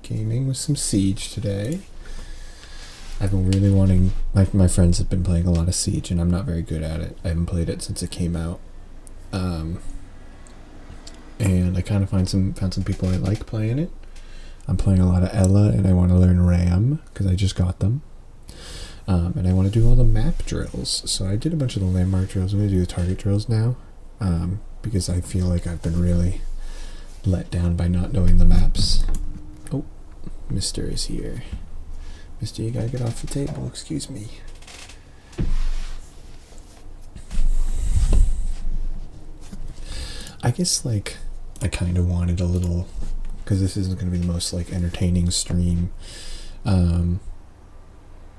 gaming with some Siege today. I've been really wanting... My friends have been playing a lot of Siege, and I'm not very good at it. I haven't played it since it came out. And I kind of found some people I like playing it. I'm playing a lot of Ela, and I want to learn Ram, because I just got them. And I want to do all the map drills. So I did a bunch of the landmark drills. I'm going to do the target drills now, because I feel like I've been really let down by not knowing the maps. Oh, Mr. is here. Mister, you gotta get off the table, excuse me. I guess, like, I kind of wanted a little, because this isn't going to be the most, like, entertaining stream,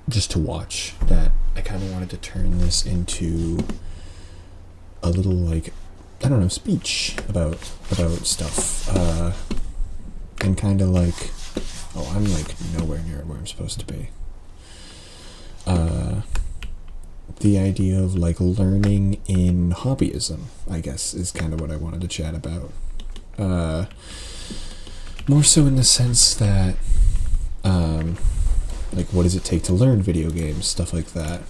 just to watch, that I kind of wanted to turn this into a little, like, I don't know, speech about stuff, and kind of, like, oh, I'm, like, nowhere near where I'm supposed to be. The idea of, like, learning in hobbyism, I guess, is kind of what I wanted to chat about. More so in the sense that, like, what does it take to learn video games, stuff like that.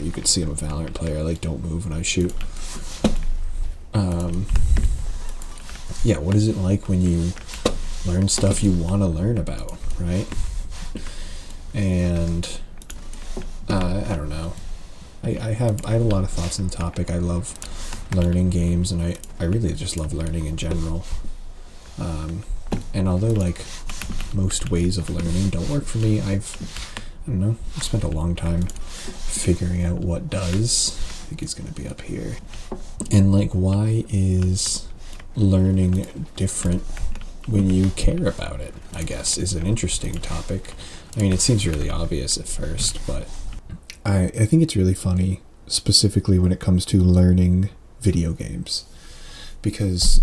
You could see I'm a Valorant player, I, like, don't move when I shoot. Yeah, what is it like when you learn stuff you want to learn about, right? And I don't know. I have a lot of thoughts on the topic. I love learning games, and I really just love learning in general. And although, like, most ways of learning don't work for me, I don't know, I've spent a long time figuring out what does. I think it's going to be up here. And, like, why is learning different when you care about it, I guess, is an interesting topic. I mean, it seems really obvious at first, but I think it's really funny, specifically when it comes to learning video games, because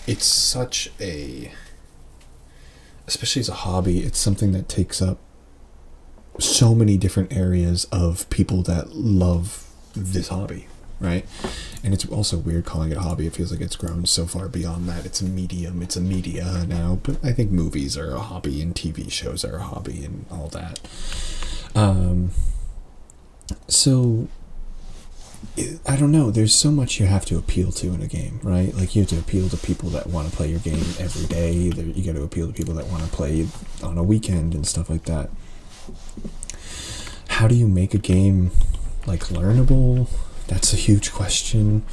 it's such a, especially as a hobby, it's something that takes up so many different areas of people that love this hobby, right? And it's also weird calling it a hobby. It feels like it's grown so far beyond that. It's a medium, it's a media now, but I think movies are a hobby and TV shows are a hobby and all that. So, I don't know, there's so much you have to appeal to in a game, right? Like, you have to appeal to people that want to play your game every day. You got to appeal to people that want to play on a weekend and stuff like that. How do you make a game, like, learnable? That's a huge question,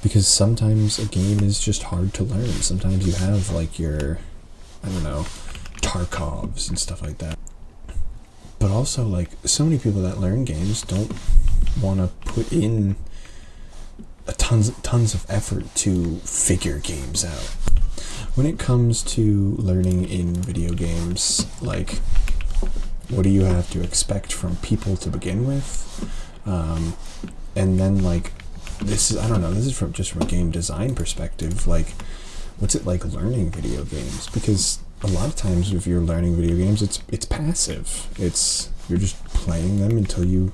because sometimes a game is just hard to learn. Sometimes you have, like, your, I don't know, Tarkovs and stuff like that. But also, like, so many people that learn games don't want to put in tons of effort to figure games out. When it comes to learning in video games, like, what do you have to expect from people to begin with? And then, like, this is, I don't know, this is from a game design perspective, like, what's it like learning video games? Because a lot of times if you're learning video games, it's passive. You're just playing them until you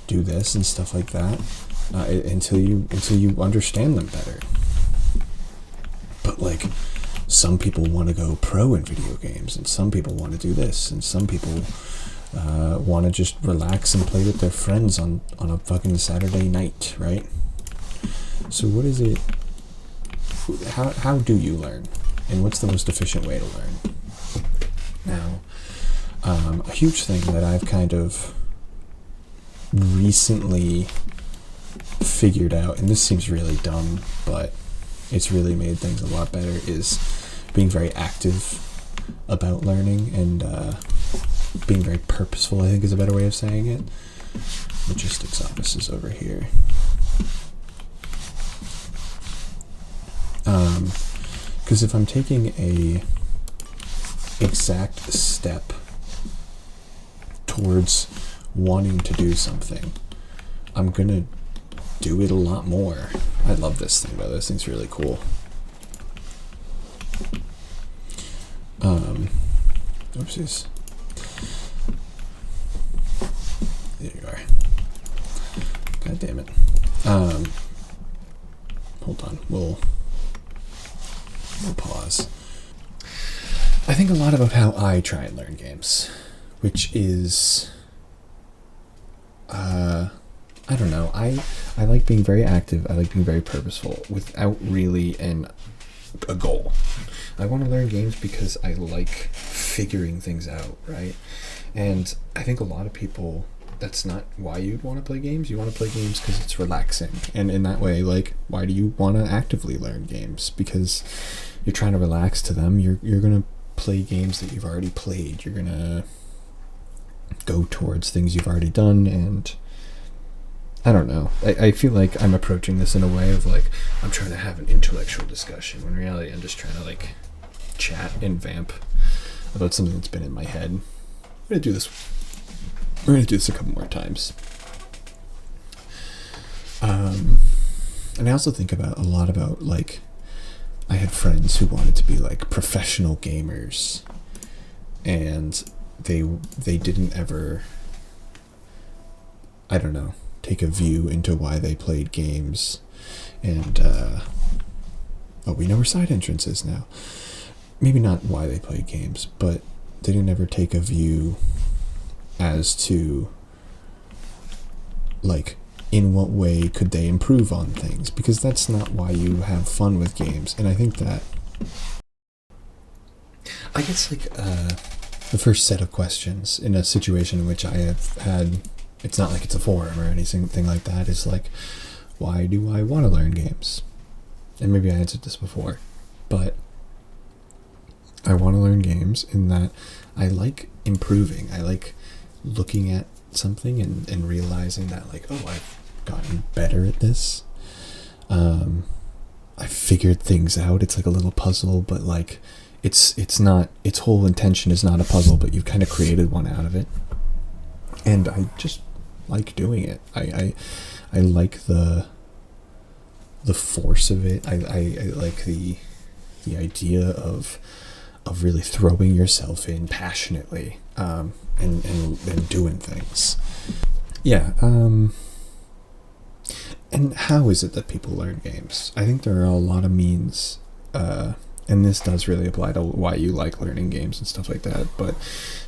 do this and stuff like that, until you understand them better. But, like, some people want to go pro in video games, and some people want to do this, and some people want to just relax and play with their friends on a fucking Saturday night, right? So what is it? How do you learn? And what's the most efficient way to learn? Now, a huge thing that I've kind of recently figured out, and this seems really dumb, but it's really made things a lot better, is being very active about learning and being very purposeful, I think is a better way of saying it. Logistics office is over here. Because if I'm taking a exact step towards wanting to do something, I'm gonna do it a lot more. I love this thing, though. This thing's really cool. Oopsies. There you are. God damn it. Hold on. We'll pause. I think a lot about how I try and learn games, which is, I don't know. I like being very active. I like being very purposeful without really a goal. I want to learn games because I like figuring things out, right? And I think a lot of people, that's not why you'd want to play games. You want to play games because it's relaxing. And in that way, like, why do you want to actively learn games? Because you're trying to relax to them. You're going to play games that you've already played. You're going to go towards things you've already done. And I don't know. I feel like I'm approaching this in a way of like, I'm trying to have an intellectual discussion. When in reality, I'm just trying to like chat and vamp about something that's been in my head. We're gonna do this a couple more times. And I also think about a lot about like, I had friends who wanted to be like professional gamers, and they didn't ever, I don't know, take a view into why they played games. And we know where side entrance is now. Maybe not why they played games, but they didn't ever take a view as to like, in what way could they improve on things, because that's not why you have fun with games. And I think that, I guess like the first set of questions in a situation in which I have had, it's not like it's a forum or anything like that, is like, why do I want to learn games? And maybe I answered this before, but I want to learn games in that I like improving. I like looking at something and realizing that like, oh, I've gotten better at this. I figured things out. It's like a little puzzle, but like it's not, its whole intention is not a puzzle, but you've kind of created one out of it. And I just like doing it. I like the force of it. I like the idea of really throwing yourself in passionately, and doing things. Yeah. And how is it that people learn games? I think there are a lot of means, and this does really apply to why you like learning games and stuff like that, but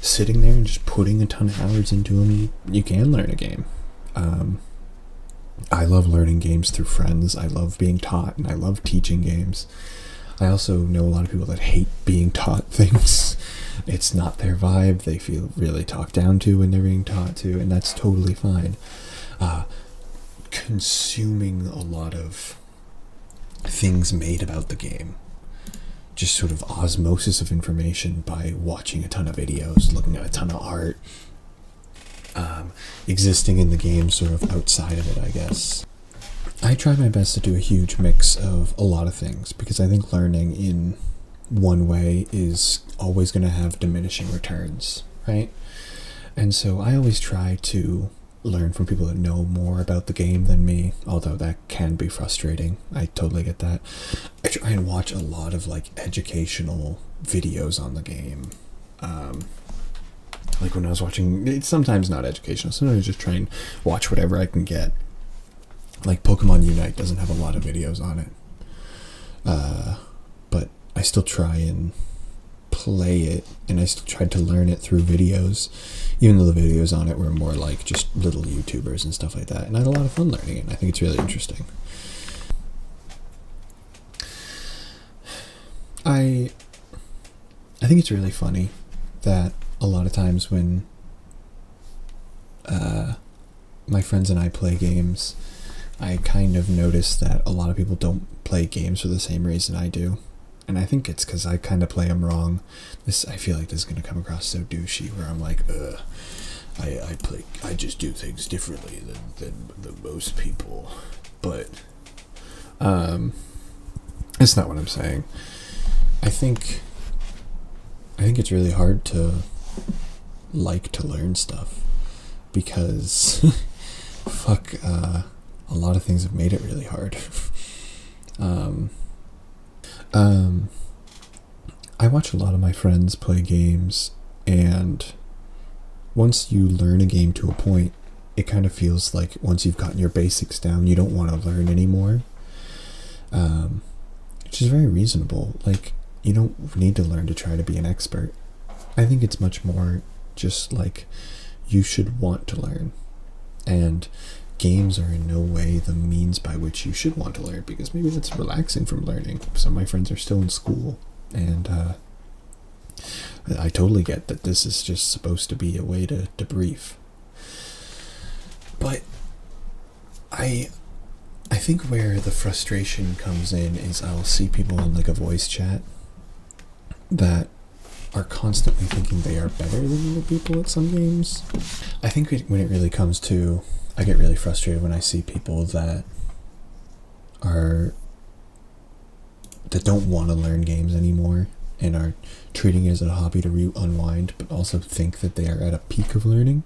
sitting there and just putting a ton of hours into them, you can learn a game. I love learning games through friends. I love being taught, and I love teaching games. I also know a lot of people that hate being taught things. It's not their vibe. They feel really talked down to when they're being taught to, and that's totally fine. Consuming a lot of things made about the game, just sort of osmosis of information by watching a ton of videos, looking at a ton of art, existing in the game sort of outside of it, I guess. I try my best to do a huge mix of a lot of things, because I think learning in one way is always going to have diminishing returns, right? And so I always try to learn from people that know more about the game than me, although that can be frustrating. I totally get that. I try and watch a lot of like educational videos on the game. Like when I was watching, it's sometimes not educational, sometimes I just try and watch whatever I can get. Like Pokemon Unite doesn't have a lot of videos on it, but I still try and play it, and I still tried to learn it through videos, even though the videos on it were more like just little YouTubers and stuff like that, and I had a lot of fun learning it, and I think it's really interesting. I think it's really funny that a lot of times when my friends and I play games, I kind of notice that a lot of people don't play games for the same reason I do. And I think it's because I kind of play them wrong. I feel like this is going to come across so douchey, where I'm like, I just do things differently than most people. But it's not what I'm saying. I think it's really hard to like to learn stuff, because a lot of things have made it really hard. I watch a lot of my friends play games, and once you learn a game to a point, it kind of feels like once you've gotten your basics down, you don't want to learn anymore, which is very reasonable. Like, you don't need to learn to try to be an expert. I think it's much more just like you should want to learn. And games are in no way the means by which you should want to learn, because maybe that's relaxing from learning. Some of my friends are still in school, and I totally get that this is just supposed to be a way to debrief. But I think where the frustration comes in is I'll see people in like a voice chat that are constantly thinking they are better than the people at some games. I think when it really comes to, I get really frustrated when I see people that don't want to learn games anymore and are treating it as a hobby to unwind, but also think that they are at a peak of learning.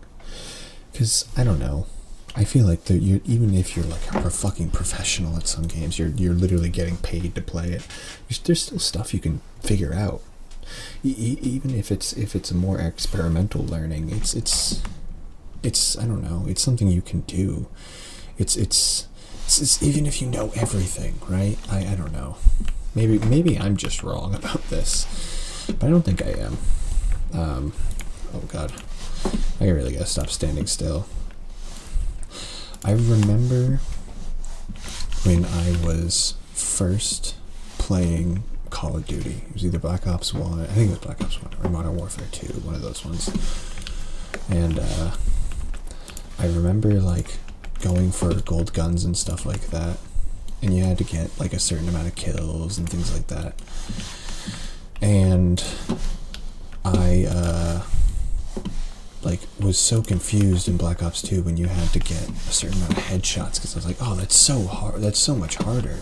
Because I don't know, I feel like that even if you're like a fucking professional at some games, you're literally getting paid to play it. There's still stuff you can figure out. Even if it's a more experimental learning, it's I don't know, it's something you can do. It's even if you know everything, right? I don't know. Maybe I'm just wrong about this, but I don't think I am. Oh god, I really gotta stop standing still. I remember when I was first playing Call of Duty. It was either Black Ops 1, I think it was Black Ops 1, or Modern Warfare 2, one of those ones. And I remember like going for gold guns and stuff like that, and you had to get like a certain amount of kills and things like that. And I like was so confused in Black Ops 2 when you had to get a certain amount of headshots, because I was like, oh, that's so hard, that's so much harder,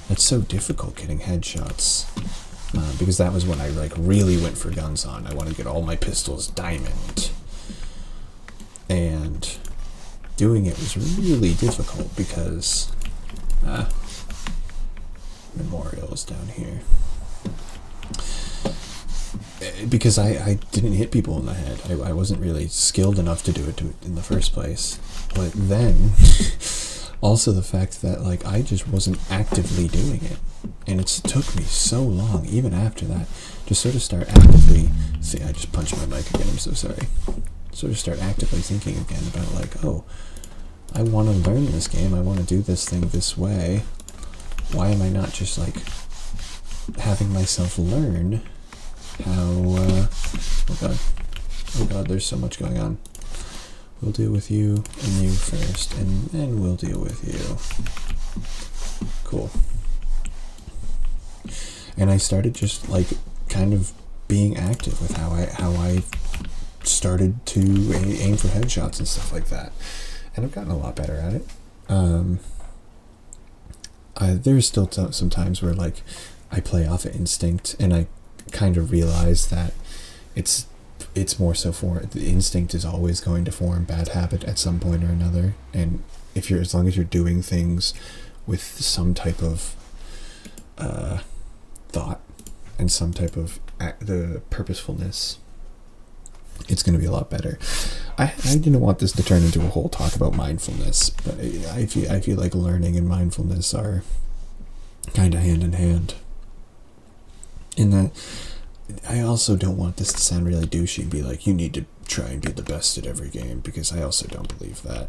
that's so difficult getting headshots, because that was when I like really went for guns on. I wanted to get all my pistols diamond, and doing it was really difficult because Memorial is down here. Because I didn't hit people in the head. I wasn't really skilled enough to do it in the first place. But then, also the fact that like I just wasn't actively doing it. And it took me so long, even after that, to sort of start actively... See, I just punched my mic again, I'm so sorry. Sort of start actively thinking again about like, oh, I want to learn this game, I want to do this thing this way. Why am I not just like having myself learn how, oh god, there's so much going on. We'll deal with you and you first, and then we'll deal with you. Cool. And I started just like kind of being active with how I started to aim for headshots and stuff like that. And I've gotten a lot better at it. There's still some times where like I play off of instinct, and I kind of realize that it's more so for the instinct is always going to form bad habit at some point or another. And as long as you're doing things with some type of thought and some type of the purposefulness, it's going to be a lot better. I didn't want this to turn into a whole talk about mindfulness, but I feel like learning and mindfulness are kind of hand in hand. In that, I also don't want this to sound really douchey and be like, you need to try and be the best at every game, because I also don't believe that.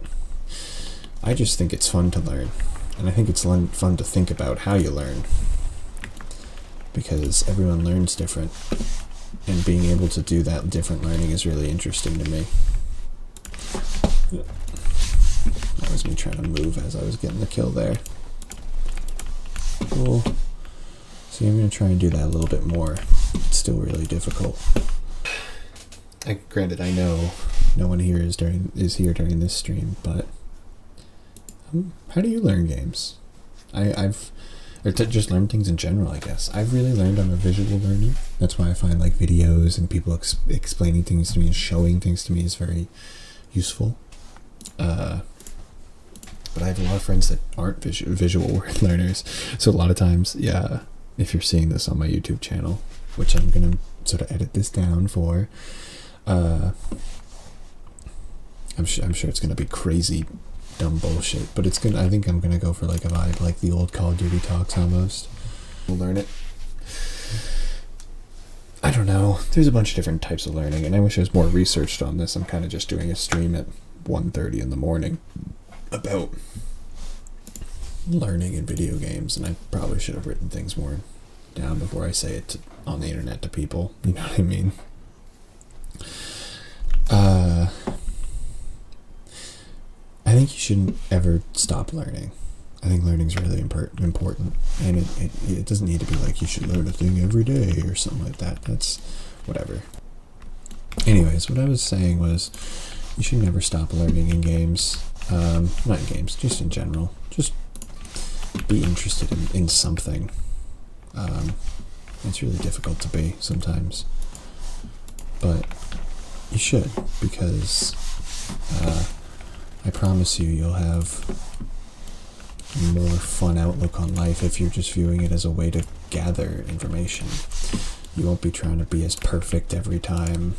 I just think it's fun to learn, and I think it's fun to think about how you learn, because everyone learns different, and being able to do that different learning is really interesting to me. That was me trying to move as I was getting the kill there. Cool. See, I'm going to try and do that a little bit more. It's still really difficult. Granted, I know no one here is here during this stream, but how do you learn games? Or to just learn things in general, I guess. I've really learned I'm a visual learner. That's why I find like videos and people explaining things to me and showing things to me is very useful. But I have a lot of friends that aren't visual learners. So a lot of times, yeah, if you're seeing this on my YouTube channel, which I'm going to sort of edit this down for, I'm sure it's going to be crazy dumb bullshit, but it's gonna. I think I'm gonna go for like a vibe like the old Call of Duty talks almost. We'll learn it. I don't know. There's a bunch of different types of learning, and I wish I was more researched on this. I'm kind of just doing a stream at 1:30 in the morning about learning in video games, and I probably should have written things more down before I say it on the internet to people. You know what I mean? I think you shouldn't ever stop learning. I think learning's really important, and it doesn't need to be like you should learn a thing every day or something like that. That's whatever. Anyways, what I was saying was you should never stop learning in games. Not in games, just in general. Just be interested in something. It's really difficult to be sometimes, but you should, because I promise you'll have more fun outlook on life if you're just viewing it as a way to gather information. You won't be trying to be as perfect every time.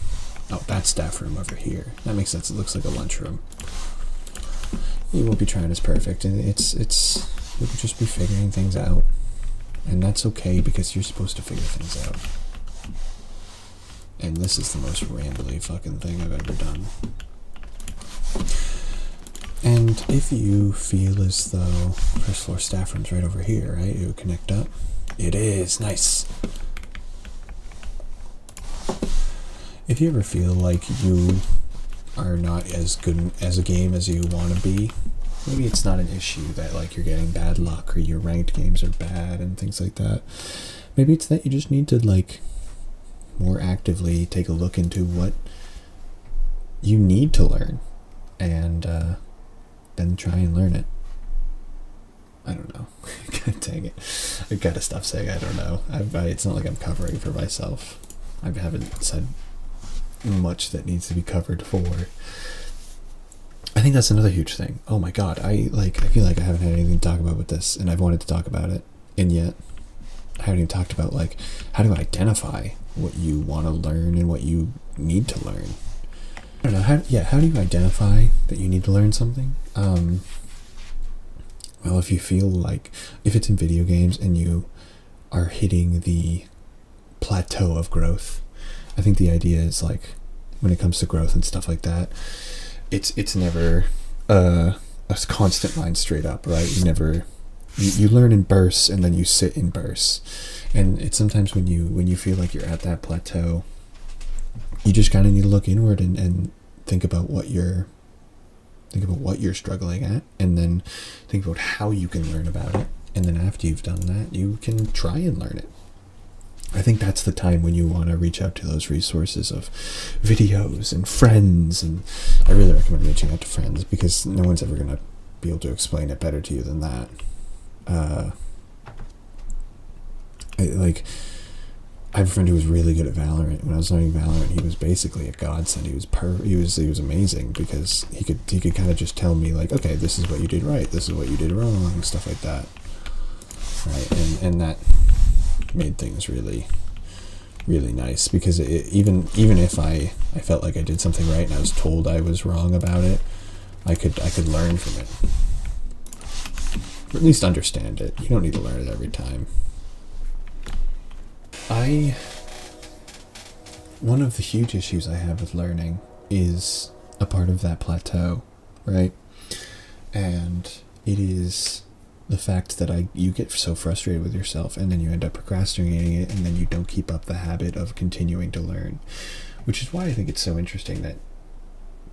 Oh, that staff room over here. That makes sense. It looks like a lunchroom. You won't be trying as perfect, and you'll just be figuring things out. And that's okay, because you're supposed to figure things out. And this is the most rambly fucking thing I've ever done. And if you feel as though first floor staff room's right over here, right? It would connect up. It is. Nice. If you ever feel like you are not as good as a game as you want to be, maybe it's not an issue that like you're getting bad luck or your ranked games are bad and things like that. Maybe it's that you just need to like more actively take a look into what you need to learn, and then try and learn it. I don't know. God dang it. I gotta stop saying I don't know. It's not like I'm covering for myself. I haven't said much that needs to be covered for. I think that's another huge thing. Oh my god, I feel like I haven't had anything to talk about with this, and I've wanted to talk about it, and yet I haven't even talked about like how to identify what you want to learn and what you need to learn. I don't know, how do you identify that you need to learn something? Well, if you feel like, if it's in video games and you are hitting the plateau of growth, I think the idea is like, when it comes to growth and stuff like that, it's never a constant line straight up, right? You learn in bursts, and then you sit in bursts, and it's sometimes when you feel like you're at that plateau, you just kind of need to look inward and think about what you're struggling at, and then think about how you can learn about it, and then after you've done that, you can try and learn it. I think that's the time when you want to reach out to those resources of videos and friends, and I really recommend reaching out to friends, because no one's ever going to be able to explain it better to you than that. I have a friend who was really good at Valorant. When I was learning Valorant, he was basically a godsend. He was amazing, because he could kind of just tell me like, okay, this is what you did right, this is what you did wrong, stuff like that, right? And that made things really, really nice, because even if I felt like I did something right and I was told I was wrong about it, I could learn from it, or at least understand it. You don't need to learn it every time. One of the huge issues I have with learning is a part of that plateau, right? And it is the fact that you get so frustrated with yourself, and then you end up procrastinating it, and then you don't keep up the habit of continuing to learn, which is why I think it's so interesting that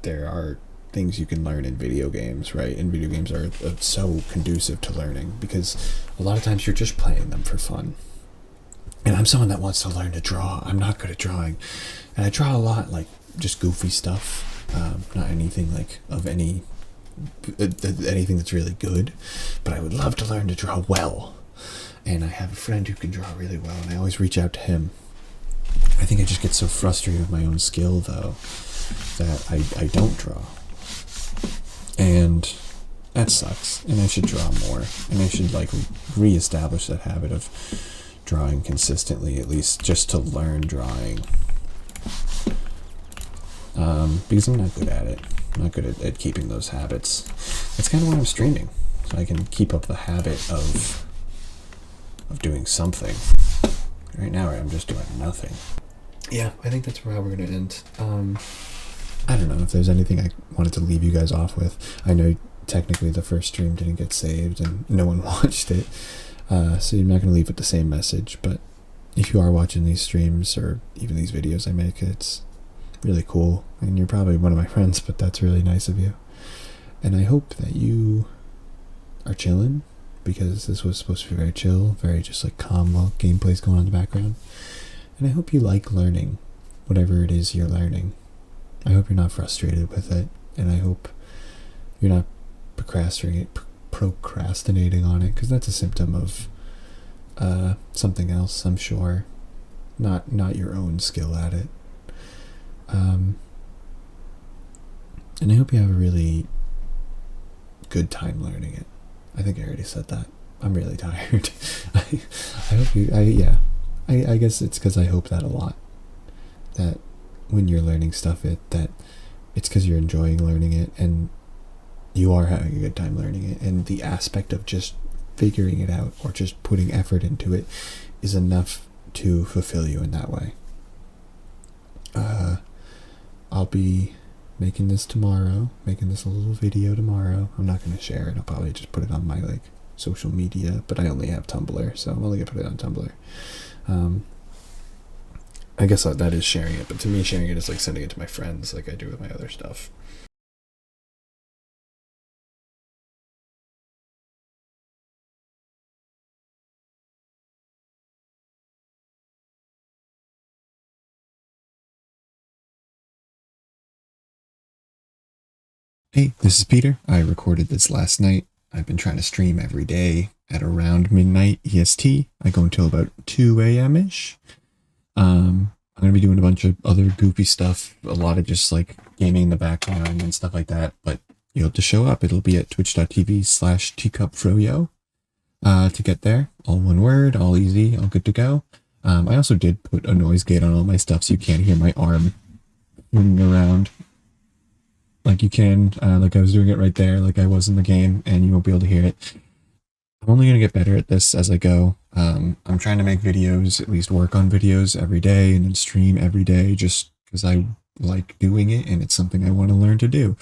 there are things you can learn in video games, right? And video games are so conducive to learning, because a lot of times you're just playing them for fun. And I'm someone that wants to learn to draw. I'm not good at drawing, and I draw a lot, like just goofy stuff, not anything like of anything that's really good, but I would love to learn to draw well. And I have a friend who can draw really well, and I always reach out to him. I think I just get so frustrated with my own skill, though, that I don't draw, and that sucks. And I should draw more, and I should like reestablish that habit of drawing consistently, at least just to learn drawing, because I'm not good at it. I'm not good at keeping those habits. That's kind of why I'm streaming, so I can keep up the habit of doing something. Right now I'm just doing nothing. yeah, I think that's how we're gonna end. I don't know if there's anything I wanted to leave you guys off with. I know technically the first stream didn't get saved and no one watched it, so you're not gonna leave with the same message. But if you are watching these streams or even these videos I make, it's really cool. And you're probably one of my friends, but that's really nice of you. And I hope that you are chilling, because this was supposed to be very chill, very just like calm while gameplay's going on in the background. And I hope you like learning whatever it is you're learning. I hope you're not frustrated with it, and I hope you're not procrastinating on it, because that's a symptom of something else, I'm sure. Not your own skill at it. And I hope you have a really good time learning it. I think I already said that. I'm really tired. I hope you. I guess it's because I hope that a lot. That when you're learning stuff, that it's because you're enjoying learning it and you are having a good time learning it. And the aspect of just figuring it out or just putting effort into it is enough to fulfill you in that way. I'll be making this tomorrow, making this a little video tomorrow. I'm not going to share it. I'll probably just put it on my like social media, but I only have Tumblr, so I'm only going to put it on Tumblr. I guess that is sharing it, but to me sharing it is like sending it to my friends like I do with my other stuff. Hey, this is Peter. I recorded this last night. I've been trying to stream every day at around midnight EST. I go until about 2 a.m.-ish. I'm going to be doing a bunch of other goofy stuff, a lot of just like gaming in the background and stuff like that, but you'll have to show up. It'll be at twitch.tv/teacupfroyo to get there. All one word, all easy, all good to go. I also did put a noise gate on all my stuff so you can't hear my arm moving around like you can, like I was doing it right there, like I was in the game, and you won't be able to hear it. I'm only going to get better at this as I go. I'm trying to make videos, at least work on videos every day and then stream every day just because I like doing it and it's something I want to learn to do.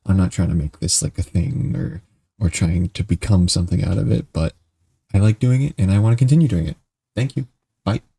I'm not trying to make this like a thing or trying to become something out of it, but I like doing it and I want to continue doing it. Thank you. Bye.